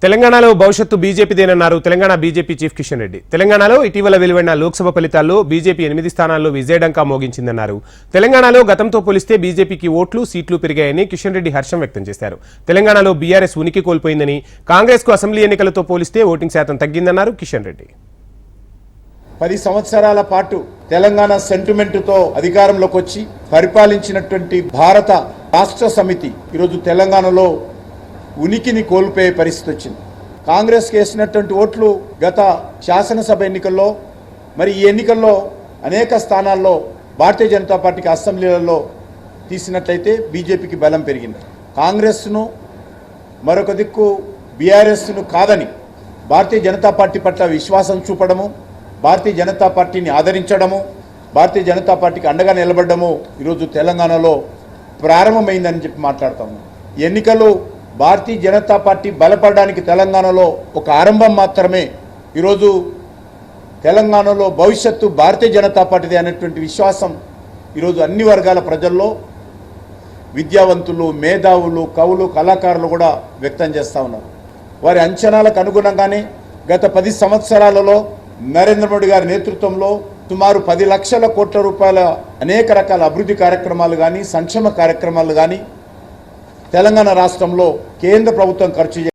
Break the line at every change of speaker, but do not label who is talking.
తెలంగాణలో భవిష్యత్తు బీజేపీదేనన్నారు Telangana BJP chief Kishan Reddy. తెలంగాణలో ఇటీవల వెలువడిన లోక్సభ ఫలితాల్లో బీజేపీ 8 స్థానాల్లో విజయడంకా మోగించిందన్నారు. తెలంగాణలో గతంతో పోలిస్తే బీజేపీకి ఓట్లు, సీట్లు పెరిగాయని కిషన్ రెడ్డి హర్షం వ్యక్తం చేశారు. తెలంగాణలో బీఆర్ఎస్ ఉనికి కోల్పోయిందని, కాంగ్రెస్కు అసెంబ్లీ ఎన్నికలతో పోలిస్తే ఓటింగ్ శాతం తగ్గిందన్నారు కిషన్ రెడ్డి.
10 సంవత్సరాల పాటు తెలంగాణ సెంటిమెంటుతో అధికారంలోకి వచ్చి పరిపాలించినటువంటి భారత రాష్ట్ర సమితి ఈరోజు తెలంగాణలో ఉనికిని కోల్పోయే పరిస్థితి వచ్చింది. కాంగ్రెస్కి వేసినటువంటి ఓట్లు గత శాసనసభ ఎన్నికల్లో, మరి ఈ ఎన్నికల్లో అనేక స్థానాల్లో భారతీయ జనతా పార్టీకి అసెంబ్లీలలో తీసినట్లయితే బీజేపీకి బలం పెరిగింది. కాంగ్రెస్ను మరొక దిక్కు బీఆర్ఎస్ను కాదని భారతీయ జనతా పార్టీ పట్ల విశ్వాసం చూపడము, భారతీయ జనతా పార్టీని ఆదరించడము, భారతీయ జనతా పార్టీకి అండగా నిలబడము ఈరోజు తెలంగాణలో ప్రారంభమైందని చెప్పి మాట్లాడతాము. ఎన్నికలు భారతీయ జనతా పార్టీ బలపడడానికి తెలంగాణలో ఒక ఆరంభం మాత్రమే. ఈరోజు తెలంగాణలో భవిష్యత్తు భారతీయ జనతా పార్టీదే అనేటువంటి విశ్వాసం ఈరోజు అన్ని వర్గాల ప్రజల్లో, విద్యావంతులు, మేధావులు, కవులు, కళాకారులు కూడా వ్యక్తం చేస్తూ ఉన్నారు. వారి అంచనాలకు అనుగుణంగానే గత 10 సంవత్సరాలలో నరేంద్ర మోడీ గారి నేతృత్వంలో సుమారు 10 లక్షల కోట్ల రూపాయల అనేక రకాల అభివృద్ధి కార్యక్రమాలు కానీ, సంక్షేమ కార్యక్రమాలు కానీ తెలంగాణ రాష్ట్రంలో కేంద్ర ప్రభుత్వం ఖర్చు